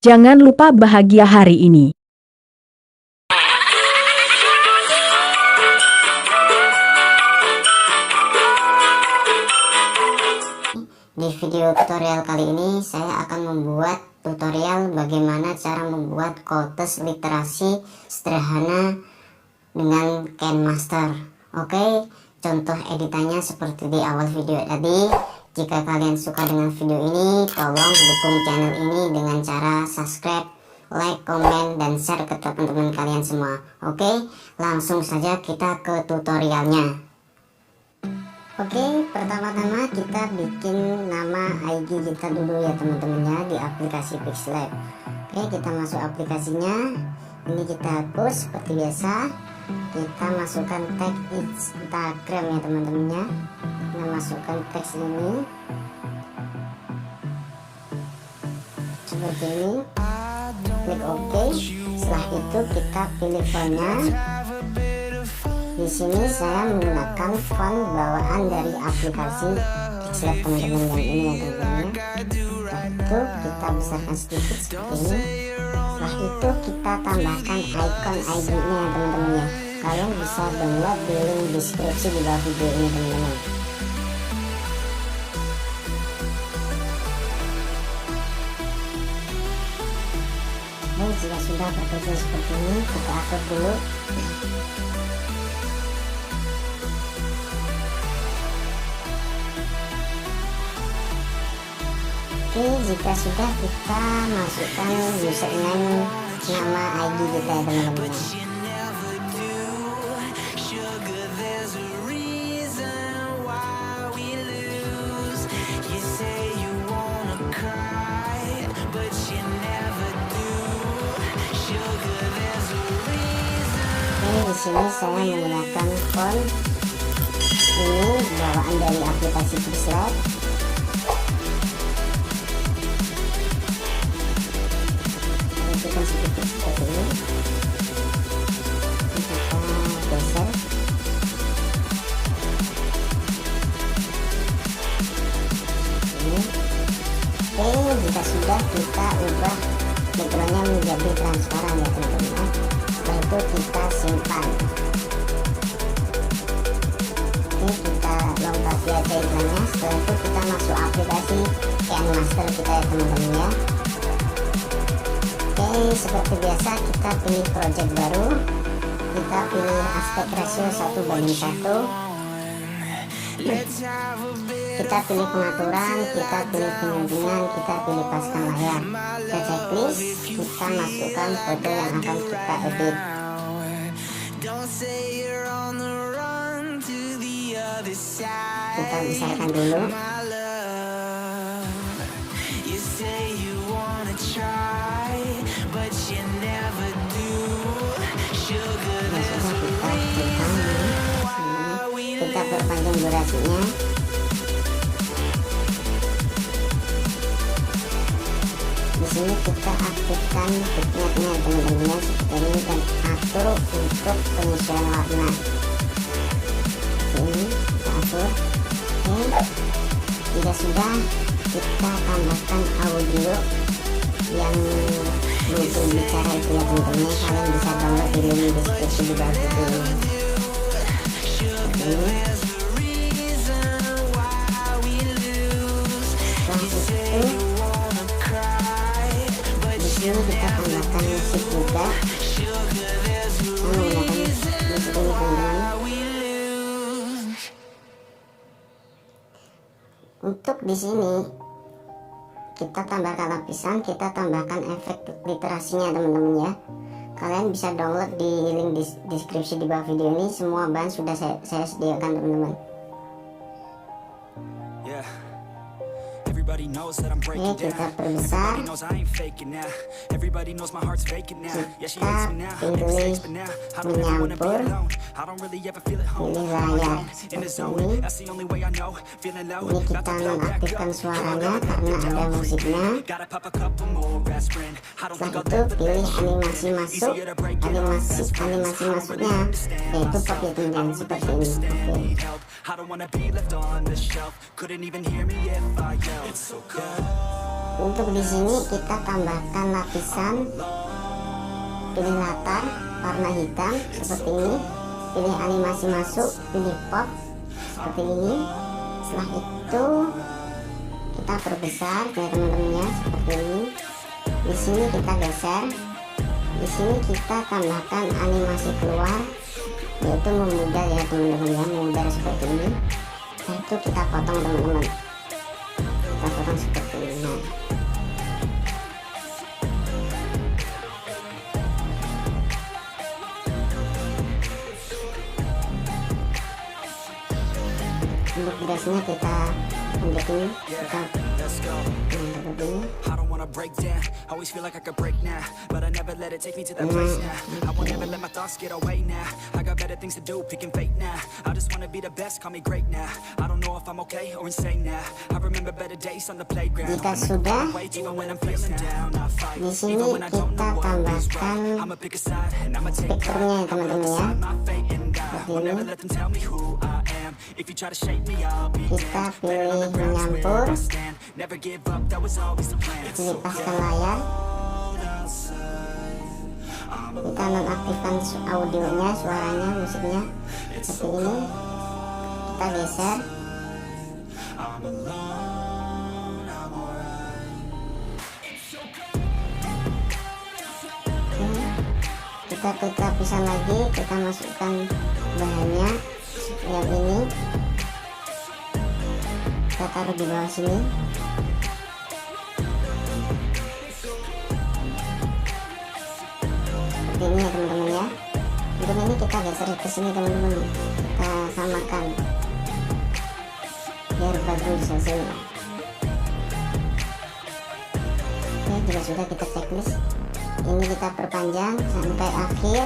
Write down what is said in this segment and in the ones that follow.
Jangan lupa bahagia hari ini. Di video tutorial kali ini saya akan membuat tutorial bagaimana cara membuat quotes literasi sederhana dengan Kine Master. Oke, contoh editannya seperti di awal video tadi. Jika kalian suka dengan video ini, tolong dukung channel ini dengan cara subscribe, like, komen, dan share ke teman-teman kalian semua. Oke, langsung saja kita ke tutorialnya. Oke, pertama-tama kita bikin nama IG kita dulu ya teman-teman ya, di aplikasi Pixlab. Oke, kita masuk aplikasinya. Ini kita hapus seperti biasa. Kita masukkan tag Instagram ya teman-teman ya. Kita masukkan teks ini seperti ini. Klik OK. Setelah itu kita pilih fontnya. Di sini saya menggunakan font bawaan dari aplikasi Pixlab teman-teman yang ini ya teman-teman. Setelah itu kita besarkan sedikit seperti ini. Setelah itu kita tambahkan icon IG-nya ya teman-teman ya. Kalian bisa download di link deskripsi di bawah video ini teman-teman. Dan jika sudah bekerja seperti ini, kita atur dulu. Oke, jika sudah kita masukkan username nama ID kita ya teman-teman. Oke, di sini saya menggunakan font ini bawaan dari aplikasi Pixlab. Sedikit seperti ini. Kita geser. Ini. Oke, jika sudah kita ubah backgroundnya menjadi transparan ya teman-teman. Setelah itu kita simpan. Oke, kita lompati aja iklannya. Setelah itu kita masuk aplikasi Kine Master kita ya teman-teman ya. Oke, seperti biasa kita pilih project baru. Kita pilih aspek ratio 1:1. Kita pilih pengaturan, kita pilih pengunjungan, kita pilih paskan layar. Kita checklist, kita masukkan foto yang akan kita edit. Kita besarkan dulu. Kita perpanjang durasinya. Di sini kita aktifkan vignette-nya teman-teman seperti ini dan atur untuk penyesuaian warna. Ini kita atur. Oke. Jika sudah, kita tambahkan audio yang butuh bicara itu ya teman-teman. Kalian bisa download di link deskripsi di bawah video ini. Setelah itu di sini kita tambahkan musik juga. Saya menggunakan musik ini teman-teman. Untuk di sini kita tambahkan lapisan, kita tambahkan efek literasinya teman-teman ya. Kalian bisa download di link deskripsi di bawah video ini. Semua bahan sudah saya sediakan teman-teman. Oke, kita perbesar. Kita pilih menyampur, pilih layar seperti ini. Ini kita nonaktifkan suaranya karena ada musiknya. Setelah itu pilih animasi masuk. Animasi masuknya yaitu pakai tunjangan seperti ini. Oke. Untuk di sini kita tambahkan lapisan, pilih latar warna hitam seperti ini, pilih animasi masuk, pilih pop seperti ini. Setelah itu kita perbesar ya teman-teman ya, seperti ini. Di sini kita geser, di sini kita tambahkan animasi keluar, yaitu memudar ya teman-teman ya, memudar seperti ini. Nah, itu kita potong teman-teman, kita potong seperti ini. Nah, untuk dressnya kita pendek ini, kita seperti ini. Break down. Always feel like I could break now, but I never let it take me to that place now. I won't ever let my thoughts get away now. I got better things to do, picking fate now. I just wanna be the best, call me great now. I don't know if I'm okay or insane now. I remember better days on the playground. Jika sudah, Even when I'm feeling down, I fight. di sini kita tambahkan I'ma pick a side and I'ma take speakernya ya teman-teman ya. my fate and I will never let them tell me who I am. If you try to shake me, I'll be Kita down. pilih menyampur, Never give up, that was always the plan. dipaskan layar. Kita nonaktifkan audionya, suaranya, musiknya seperti ini. Kita geser. Kita pisah lagi, kita masukkan bahannya yang ini, kita taruh di bawah sini. Seperti ini ya teman-teman ya. Untuk ini kita geser ke sini teman-teman, kita samakan biar bagus hasilnya. Oke, jika sudah kita checklist. Ini kita perpanjang sampai akhir.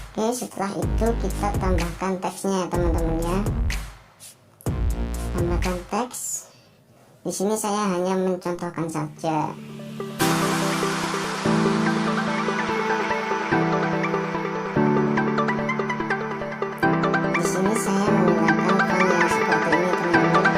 Oke, setelah itu kita tambahkan teksnya ya teman-teman ya. Tambahkan teks. Di sini saya hanya mencontohkan saja. Di sini saya menggunakan font yang seperti ini teman-teman.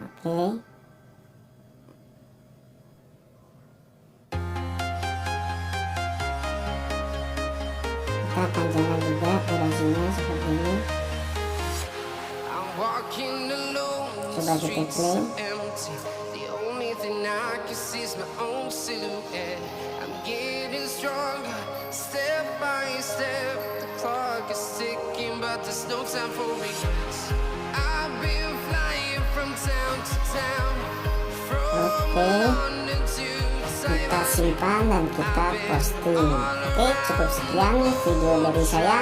Oke. Kita panjangkan juga durasinya seperti ini. Coba kita play. Oke, kita simpan dan kita posting. Oke, cukup sekian video dari saya,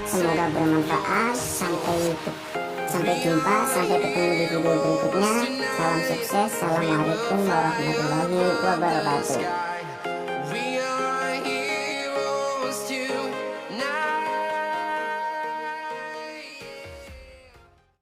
semoga bermanfaat. Sampai jumpa, sampai ketemu di video berikutnya. Salam sukses, assalamualaikum warahmatullahi wabarakatuh.